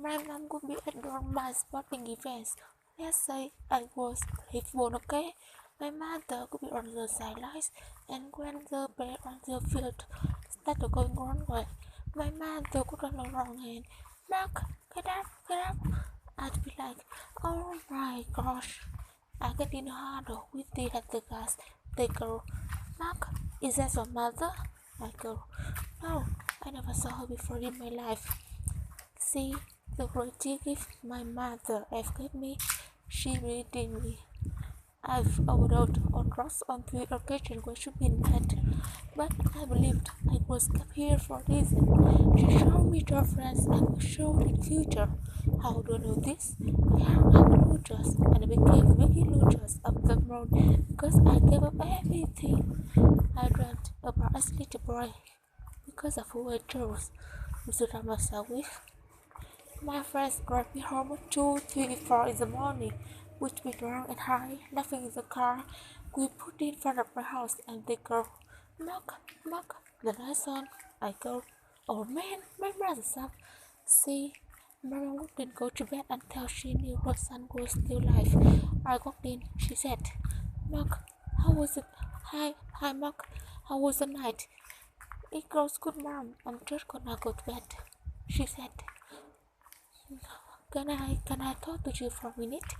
My mom could be at my sporting events. Let's say I was playful, okay? My mother could be on the sidelines and grandpa on the field. Started going wrong way. My mother could run around and Mark, get up, get up. I'd be like, oh my gosh. I get in harder with the at the gas. They go, Mark, is that your mother? I go, no, I never saw her before in my life. See, the great gift my mother ever gave me, she redeemed me. I've overdosed on drugs on 3 occasions where she's been dead, but I believed I was kept here for a reason. She showed me your friends and will show in the future. How do I know this? I hung out with losers and I became wicked losers of the road because I gave up everything. I dreamt about a little boy because of who I chose to surround myself with. My friends drive me home at 2, 3, 4 in the morning, which we drunk and high, laughing in the car. We put in front of my house and they go, knock, knock, the lights on. I go, oh man, my brother's up. See, my mom didn't go to bed until she knew her son was still alive. I walked in, she said, Mark, how was it? Hi, Mark, how was the night? It goes good, mom. I'm just gonna go to bed. She said, can I talk to you for a minute?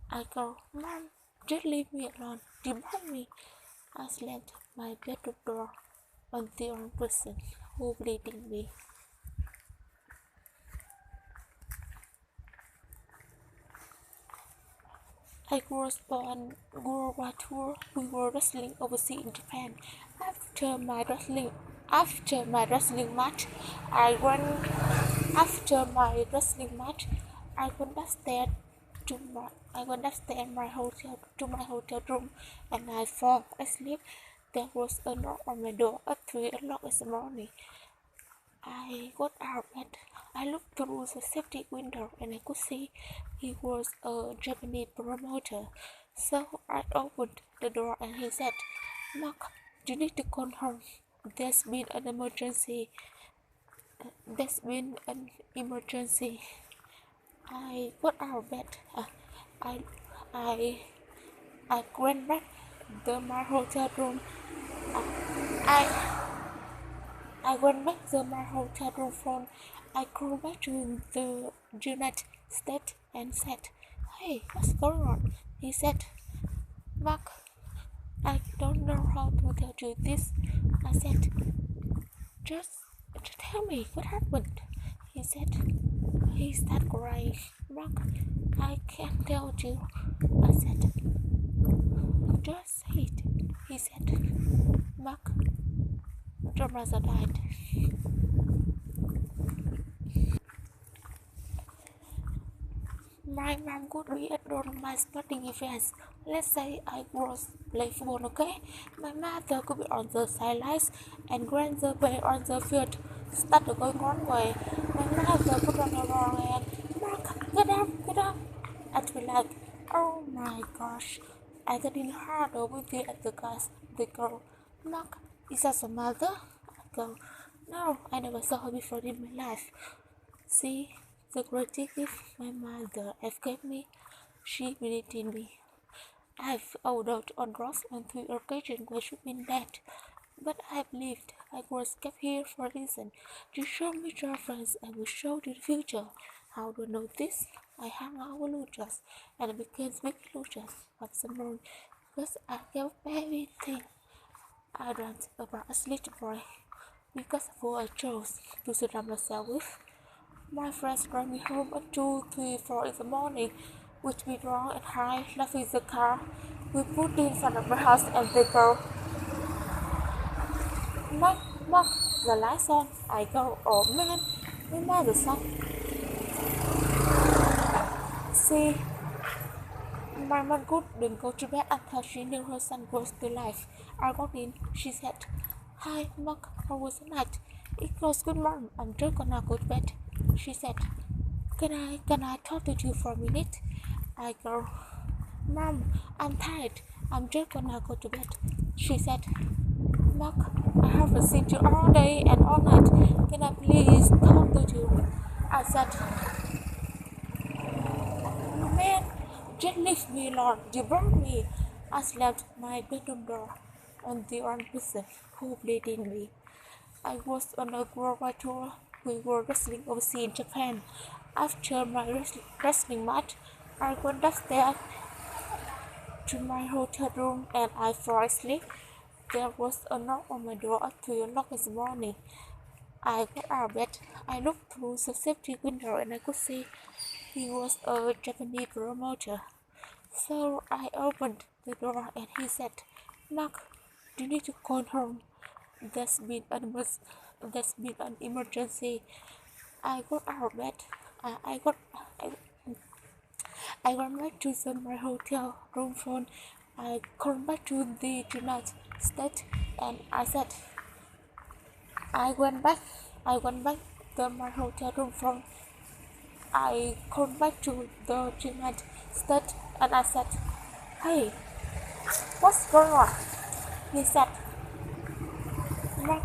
I go, Mom, just leave me alone. You brought me. I slammed my bedroom door on the wrong person who bleeding me. I was on World War Tour. We were wrestling overseas in Japan. After my wrestling match, I went. After my wrestling match, I went upstairs my hotel room, and I fell asleep. There was a knock on my door at 3 o'clock in the morning. I got out of bed. I looked through the safety window and I could see he was a Japanese promoter. So I opened the door and he said, Mark, you need to call home. There's been an emergency. I got out of bed. I I I went back to my hotel room. I went back to my hotel room phone. I called back to the United States and said, hey, what's going on? He said, Mark, I don't know how to tell you this. I said, just tell me what happened. He said, he started crying. Mark, I can't tell you. I said, just say it. He said, Mark, your brother died. My mom could be at one of my sporting events. Let's say I was playing football, okay? My mother could be on the sidelines and grandpa on the field. Started going wrong way. My mother could run around and Mark, get up, get up. I'd be like, oh my gosh. I got in harder with the other guys. They go, Mark, is that your mother? I go, no, I never saw her before in my life. See, the greatest gift my mother ever gave me, she believed in me. I've overdosed on drugs on 3 occasions where she's been dead, but I believed I was kept here for a reason. To show me your friends and will show you the future. How do I know this? I hung out with losers and I became big losers of the moon because I gave up everything. I dreamt about a little boy because of who I chose to surround myself with. My friends drive me home at 2, 3, 4 in the morning, which we drunk and high, laughing in the car. We put in front of my house and they go, Mark, the lights on. I go, oh man, my mother's up. See, my mom didn't go to bed until she knew her son was still alive. I walked in, she said, hi, Mark, how was the night? It was good, mom. I'm just gonna go to bed. She said, can I talk to you for a minute? I go, Mom, I'm tired. I'm just gonna go to bed. She said, Mark, I haven't seen you all day and all night. Can I please talk to you? I said, man, just leave me alone. You burned me. I slammed my bedroom door on the one person who played in me. I was on a worldwide tour. We were wrestling overseas in Japan. After my wrestling match, I went upstairs to my hotel room and I fell asleep. There was a knock on my door at 3 o'clock in the morning. I got out of bed. I looked through the safety window and I could see he was a Japanese promoter. So I opened the door and he said, Mark, you need to call home. There's been an emergency. I got out of bed. I got back to my hotel room phone. I called back to the United States and I said, I went back to my hotel room phone. I called back to the United States and I said, hey, what's going on? He said, Mark,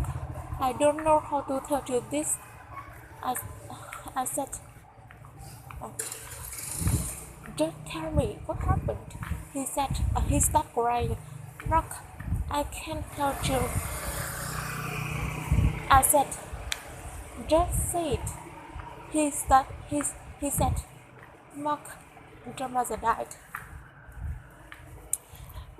I don't know how to tell you this. I said, oh, just tell me what happened. He said, he stopped crying. Mark, I can't tell you. I said, just say it. He said, Mark, your mother died.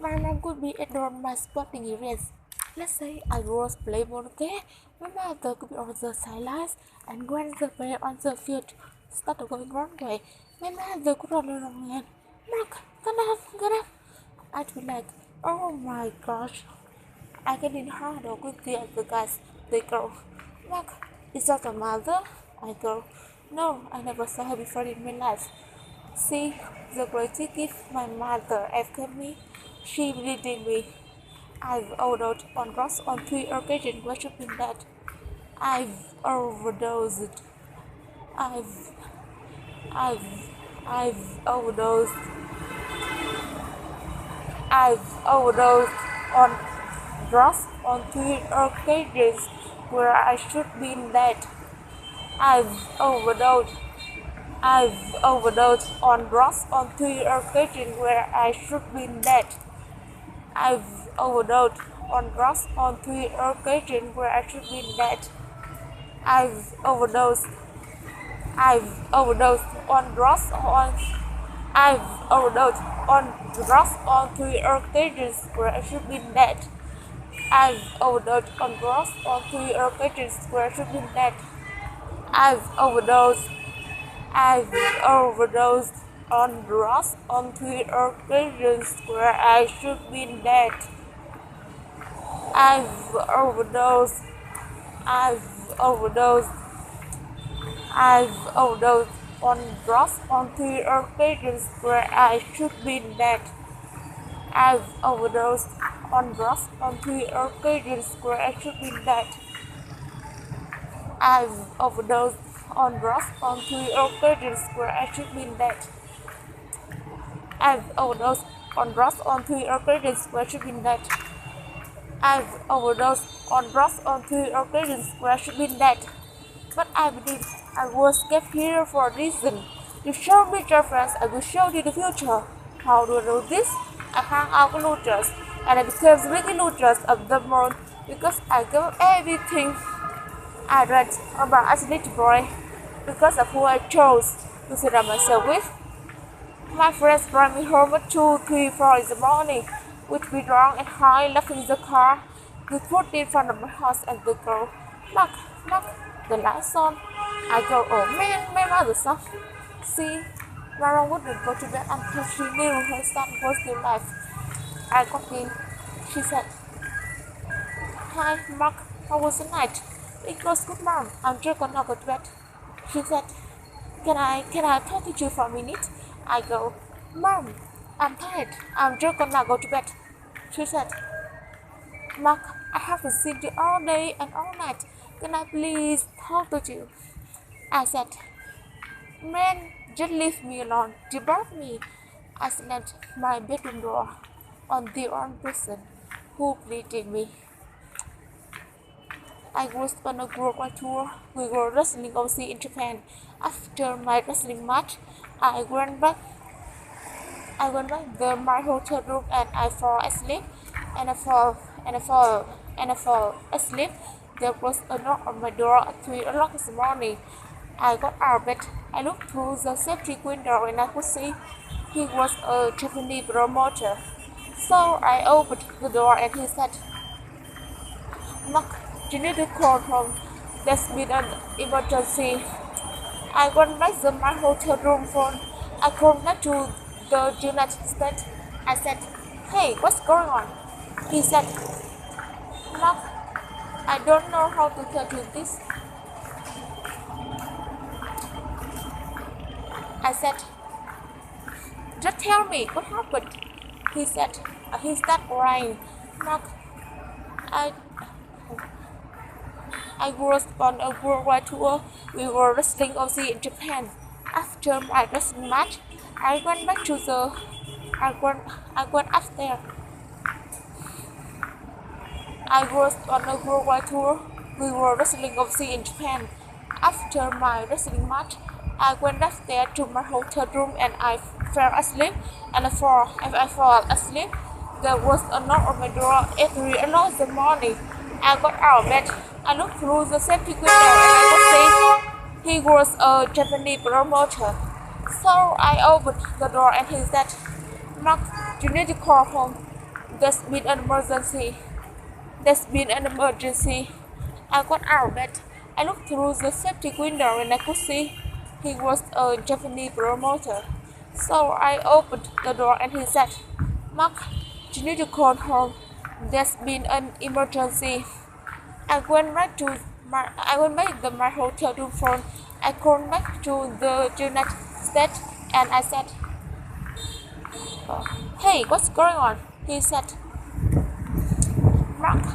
My mom could be at my sporting events. Let's say I was playing volleyball. My mother could be on the sidelines and when the player on the field started going wrong way, my mother could run along and Mark, get up. I'd be like, oh my gosh. I get in hard with the other guys. They go, Mark, is that your mother? I go, no, I never saw her before in my life. See, the greatest gift my mother ever gave me, she believed in me. I've overdosed on drugs on 3 occasions where she's been dead. I've overdosed. I've, I've, I've overdosed. I've overdosed on drugs on 3 occasions where I should be dead. I've overdosed. I've overdosed on drugs on 3 occasions where I should be dead. I've overdosed on drugs on 3 occasions where I should be dead. I've overdosed. I've overdosed on drugs on. I've overdosed on drugs on 3 occasions where I should be dead. I've overdosed on drugs on 3 occasions where I should be dead. I've overdosed. I've overdosed on drugs on 3 occasions where I should be dead. I've overdosed. I've overdosed. I've overdosed on drugs on 3 occasions where I should be dead. I've overdosed on drugs on 3 occasions where I should be dead. I've overdosed on drugs on 3 occasions where I should be dead. I've overdosed on drugs on 3 occasions where I should be dead. I've overdosed on drugs on 3 occasions where I should be dead. But I believe I was kept here for a reason. To show me difference, I will show you the future. How do I know this? I hung out with losers, and I became the biggest losers of the world because I gave everything I read about as a little boy because of who I chose to surround myself with. My friends brought me home at 2, 3, 4 in the morning, with me drunk and high, left in the car. They put me in front of my house and they go, Mark, the lights on. I go, oh man, my mother's off. See, my mom wouldn't go to bed until she knew her son was still alive. I got in. She said, hi, Mark, how was the night? It was good, mom. I'm just gonna go to bed. She said, can I talk to you for a minute? I go, Mom, I'm tired. I'm just gonna go to bed. She said, Mark, I haven't seen you all day and all night. Can I please talk to you? I said, man, just leave me alone. You brought me. I slammed my bedroom door on the one person who pleaded me. I was on a worldwide tour. We were wrestling overseas in Japan. After my wrestling match, I went back. I went back to my hotel room and I fell asleep. And I fall and I fall and I fall asleep. There was a knock on my door at 3 o'clock this morning. I got out of bed. I looked through the safety window and I could see he was a Japanese promoter. So I opened the door and he said, "Mark, you need to call home. There's been an emergency." I went back to my hotel room phone. I called back to the United States. I said, "Hey, what's going on?" He said, "Mark, I don't know how to tell you this." I said, "Just tell me what happened." He said, he started crying. "Mark, I I was on a worldwide tour. We were wrestling overseas in Japan. After my wrestling match, I went back to the I went upstairs. I was on a worldwide tour. We were wrestling overseas in Japan. After my wrestling match, I went upstairs to my hotel room and I fell asleep. And I fall asleep. There was a knock on my door at 3 o'clock in the morning. I got out of bed. I looked through the safety window and I could see he was a Japanese promoter. So I opened the door and he said, "Mark, you need to call home. There's been an emergency." There's been an emergency. I got out of bed. I looked through the safety window and I could see he was a Japanese promoter. So I opened the door and he said, "Mark, you need to call home. There's been an emergency." I went back to my hotel room phone. I called back to the United States and I said, "Hey, what's going on?" He said, "Mark,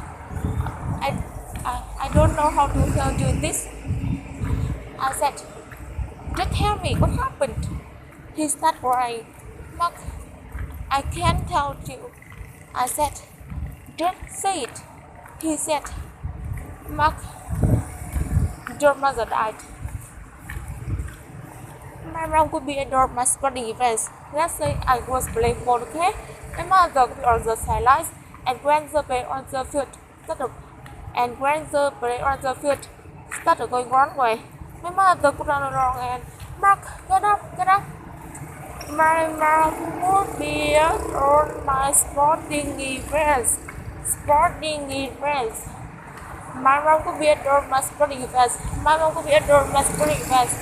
I don't know how to tell you this." I said, "Just tell me what happened." He started crying. "Mark, I can't tell you." I said, "Just say it." He said, "Mark, your mother died." My mom could be at my sporting events. Let's say I was playing ball, okay? My mother could be on the sidelines and grandmother play on the field. And grandmother play on the field. Started going wrong way. My mother could run along and, "Mark, get up, get up." My mom would be on my sporting events. Sporting events. My mom could be at my sporting events. My mom could be at my sporting events.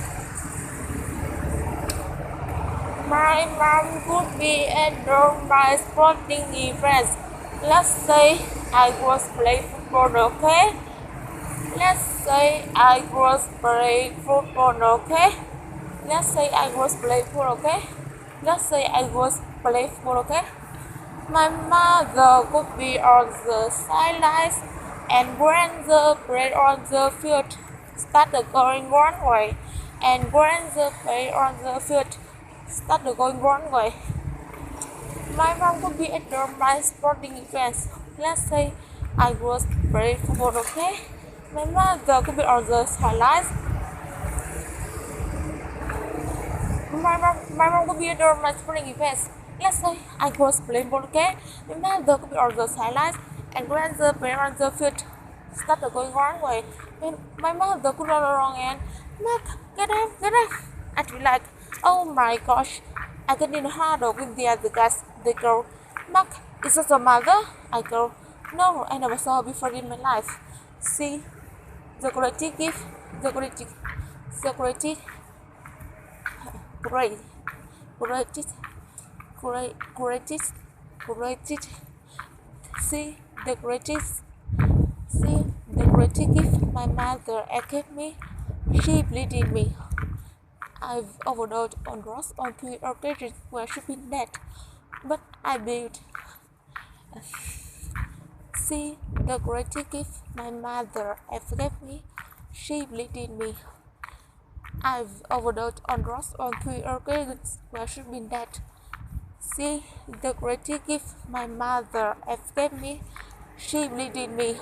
My mom could be at my sporting events. Let's say I was playing football, okay? Let's say I was playing football, okay? Let's say I was playing football, okay? Let's say I was playing football, okay? My mother could be on the sidelines and grandmother played on the field. Started going one way and grandmother played on the field. Started going one way. My mom could be at my sporting events. Let's say I was playing football, okay? My mother could be on the sidelines. My mom could be at my sporting events. Let's say I was playing ball, okay? My mother could be on the sidelines and grandmother playing on the field. Started going one way. And my mother could run around and, "Mark, get up, get up." I'd be like, "Oh my gosh, I get in the huddle with the other guys." They go, "Mark, is that your mother?" I go, "No, I never saw her before in my life." See, the greatest gift, the greatest, the greatest, great, greatest, greatest, greatest. See, the greatest, see, the greatest gift my mother gave me. She bleeding me. I've overdosed on drugs on 3 occasions where she been dead, but I lived. See, the greatest gift my mother ever gave me. She bleeding me. I've overdosed on drugs on 3 occasions where she been dead. See, the greatest gift my mother ever gave me. She bleeding me.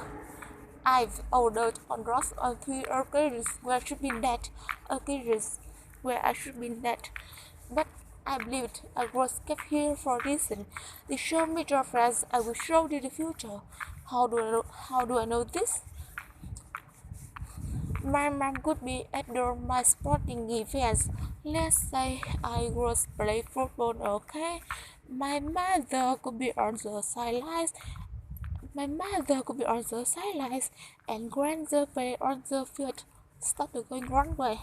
I've ordered on drugs on 3 occasions where I should be dead. Occasions where I should be dead. But I believed I was kept here for a reason. They showed me your friends. I will show you the future. How do I know this? My mom could be at my sporting events. Let's say I was playing football, okay? My mother could be on the sidelines. My mother could be on the sidelines and grandmother play on the field. Stop going wrong way.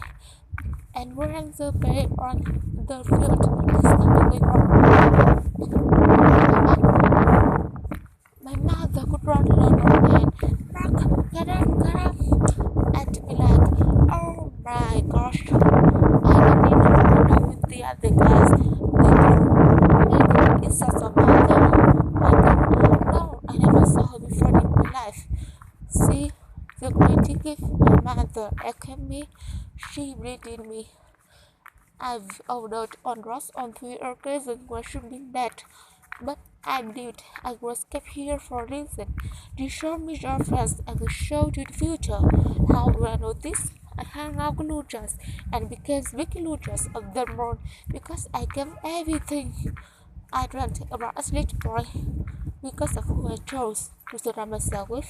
And grandmother play on the field. Stop going wrong. My mother could run alone and Mark, get up. And be like, oh my gosh, I don't need to do with the other guys. It's such a mother. No, I never saw her before in my life. See, the great gift my mother gave me, she believed in me. I've ordered on drugs on 3 occasions where she been dead. But I believed I was kept here for a reason. You showed me your friends, I will show you the future. How do I know this? I hung out with losers and became big losers of the world because I gave everything. I dreamt about a little boy because of who I chose to surround myself with.